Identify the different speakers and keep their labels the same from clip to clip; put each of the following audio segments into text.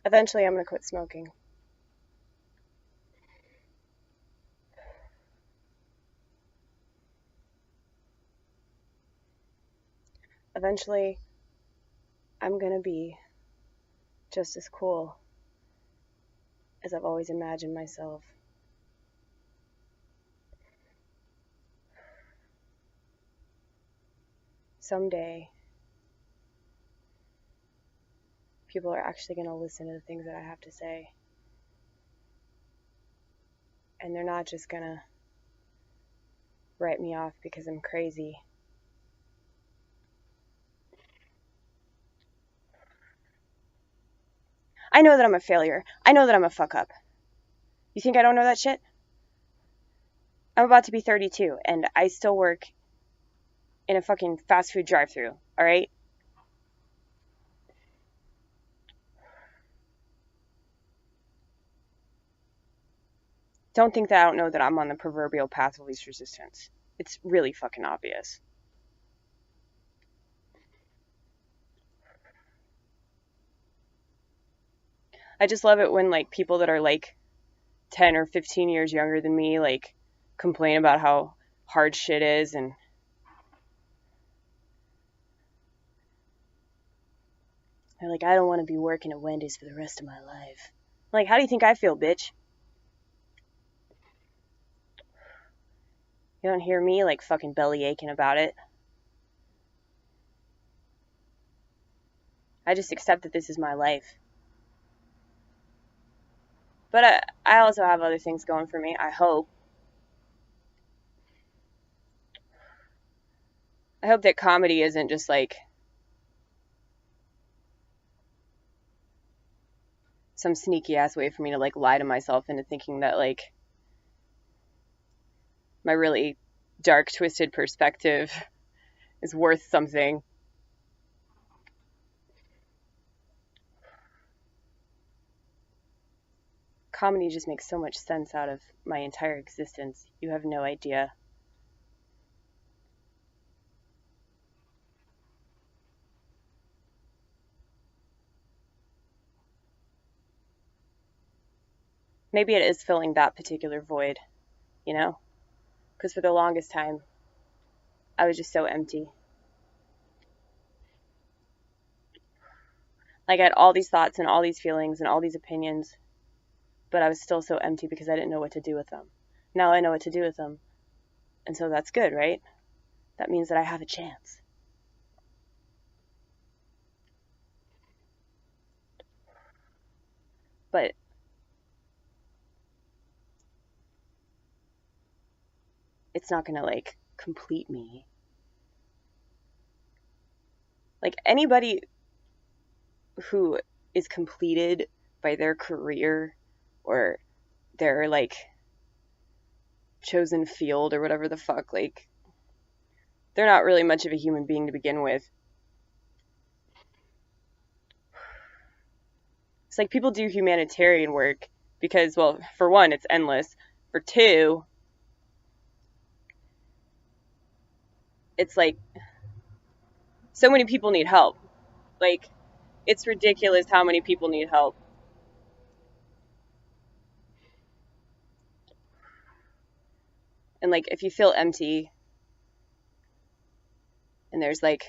Speaker 1: Eventually, I'm going to quit smoking. Eventually, I'm going to be just as cool as I've always imagined myself. Someday, people are actually going to listen to the things that I have to say. And they're not just going to write me off because I'm crazy. I know that I'm a failure. I know that I'm a fuck up. You think I don't know that shit? I'm about to be 32, and I still work in a fucking fast food drive-thru, alright? Don't think that I don't know that I'm on the proverbial path of least resistance. It's really fucking obvious. I just love it when, like, people that are, like, 10 or 15 years younger than me, like, complain about how hard shit is, and they're like, I don't want to be working at Wendy's for the rest of my life. Like, how do you think I feel, bitch? You don't hear me, like, fucking belly aching about it. I just accept that this is my life. But I also have other things going for me, I hope. I hope that comedy isn't just, like, some sneaky ass way for me to, like, lie to myself into thinking that, like, my really dark, twisted perspective is worth something. Comedy just makes so much sense out of my entire existence. You have no idea. Maybe it is filling that particular void, you know? Because for the longest time, I was just so empty. Like, I had all these thoughts and all these feelings and all these opinions, but I was still so empty because I didn't know what to do with them. Now I know what to do with them. And so that's good, right? That means that I have a chance. But it's not going to, like, complete me. Like, anybody who is completed by their career or their, like, chosen field or whatever the fuck, like, they're not really much of a human being to begin with. It's like people do humanitarian work because, well, for one, it's endless. For two, it's like so many people need help. Like, it's ridiculous how many people need help. And, like, if you feel empty and there's, like,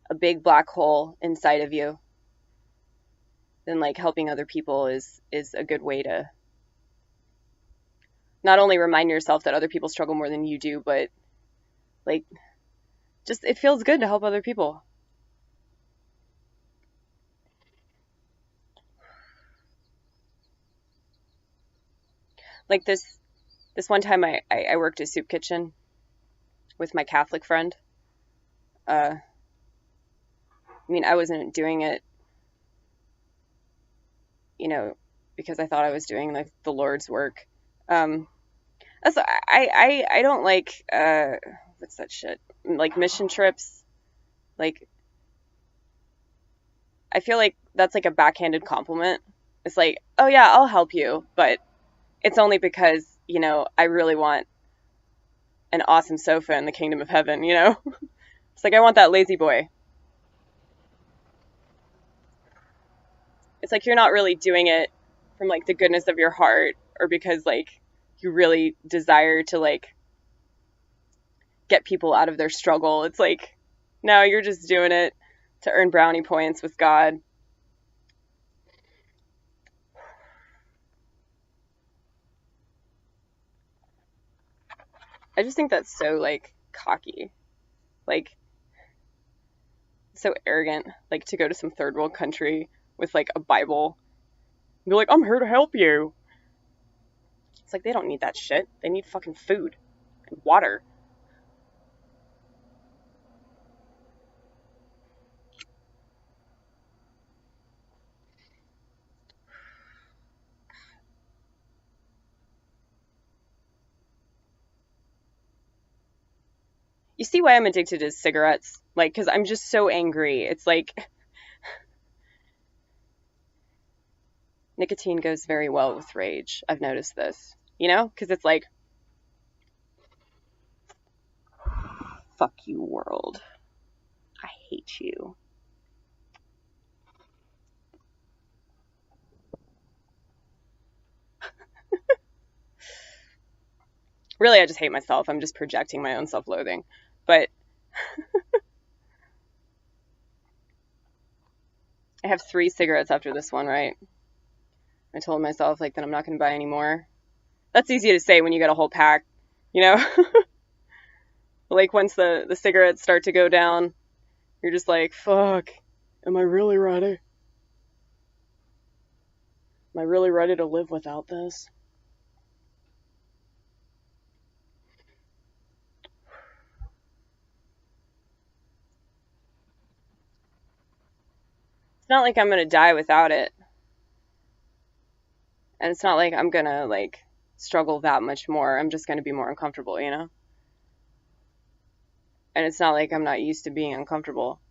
Speaker 1: a big black hole inside of you, then, like, helping other people is a good way to not only remind yourself that other people struggle more than you do, but, like, just it feels good to help other people. Like, this one time I worked a soup kitchen with my Catholic friend. I mean, I wasn't doing it, you know, because I thought I was doing, like, the Lord's work. That's I don't like what's that shit? Like, mission trips. Like, I feel like that's like a backhanded compliment. It's like, oh yeah, I'll help you, but it's only because, you know, I really want an awesome sofa in the kingdom of heaven, you know? It's like, I want that lazy boy. It's like you're not really doing it from like the goodness of your heart or because like you really desire to like get people out of their struggle. It's like, no, you're just doing it to earn brownie points with God. I just think that's so like cocky, like so arrogant, like to go to some third world country with like a Bible and be like, I'm here to help you. It's like they don't need that shit. They need fucking food and water. You see why I'm addicted to cigarettes? Like, because I'm just so angry. It's like nicotine goes very well with rage. I've noticed this, you know? Because it's like, fuck you, world. I hate you. Really, I just hate myself. I'm just projecting my own self-loathing. But I have 3 cigarettes after this one, right? I told myself like that I'm not going to buy any more. That's easy to say when you get a whole pack, you know? Like once the cigarettes start to go down, you're just like, fuck, am I really ready? Am I really ready to live without this? It's not like I'm going to die without it. And it's not like I'm going to like struggle that much more. I'm just going to be more uncomfortable, you know? And it's not like I'm not used to being uncomfortable.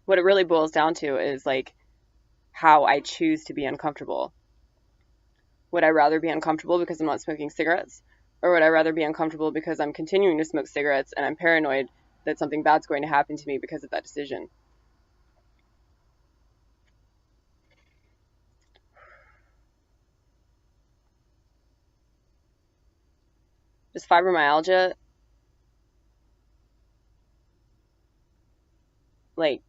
Speaker 1: What it really boils down to is like how I choose to be uncomfortable. Would I rather be uncomfortable because I'm not smoking cigarettes? Or would I rather be uncomfortable because I'm continuing to smoke cigarettes and I'm paranoid that something bad's going to happen to me because of that decision? Just fibromyalgia, like,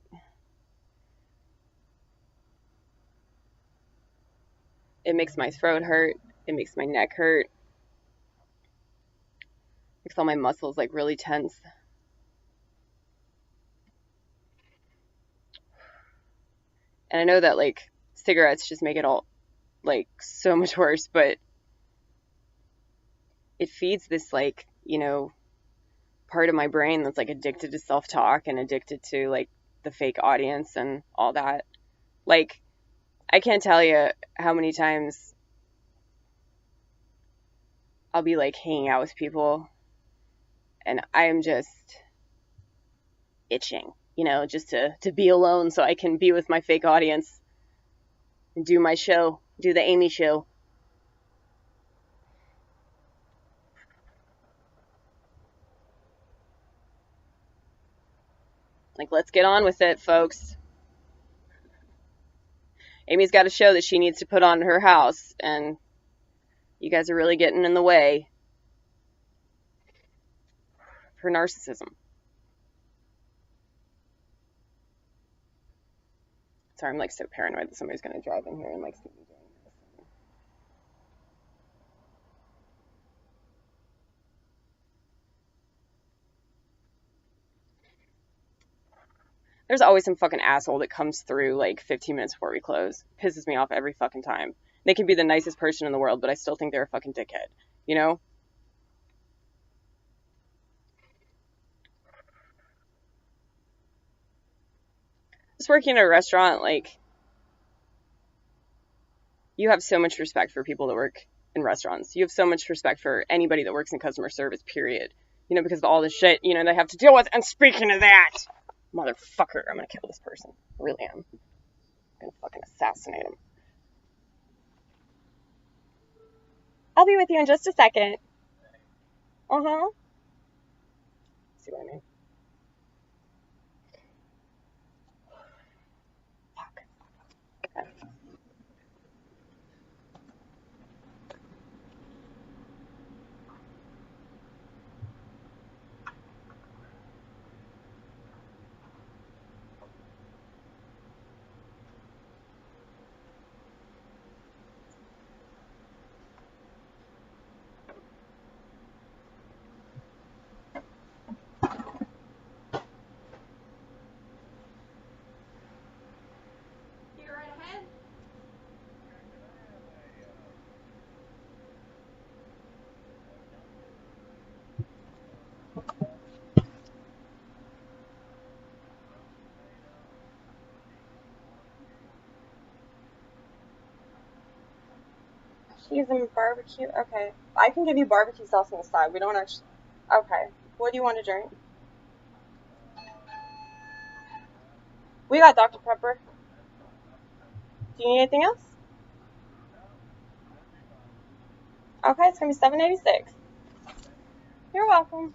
Speaker 1: it makes my throat hurt. It makes my neck hurt. It makes all my muscles like really tense. And I know that like cigarettes just make it all like so much worse, but it feeds this like, you know, part of my brain that's like addicted to self-talk and addicted to like the fake audience and all that. Like, I can't tell you how many times I'll be like hanging out with people and I am just itching, you know, just to be alone so I can be with my fake audience and do my show, do the Amy show. Like, let's get on with it, folks. Amy's got a show that she needs to put on in her house, and you guys are really getting in the way of her narcissism. Sorry, I'm like so paranoid that somebody's going to drive in here and like see me doing this. There's always some fucking asshole that comes through like 15 minutes before we close. Pisses me off every fucking time. They can be the nicest person in the world, but I still think they're a fucking dickhead, you know? Just working at a restaurant, like, you have so much respect for people that work in restaurants. You have so much respect for anybody that works in customer service, period. You know, because of all the shit, you know, they have to deal with. And speaking of that, motherfucker, I'm gonna kill this person. I really am. I'm gonna fucking assassinate him. I'll be with you in just a second. Uh-huh. See what I mean? Cheese and barbecue. Okay. I can give you barbecue sauce on the side. We don't actually. Okay. What do you want to drink? We got Dr. Pepper. Do you need anything else? Okay, it's gonna be $7.86. You're welcome.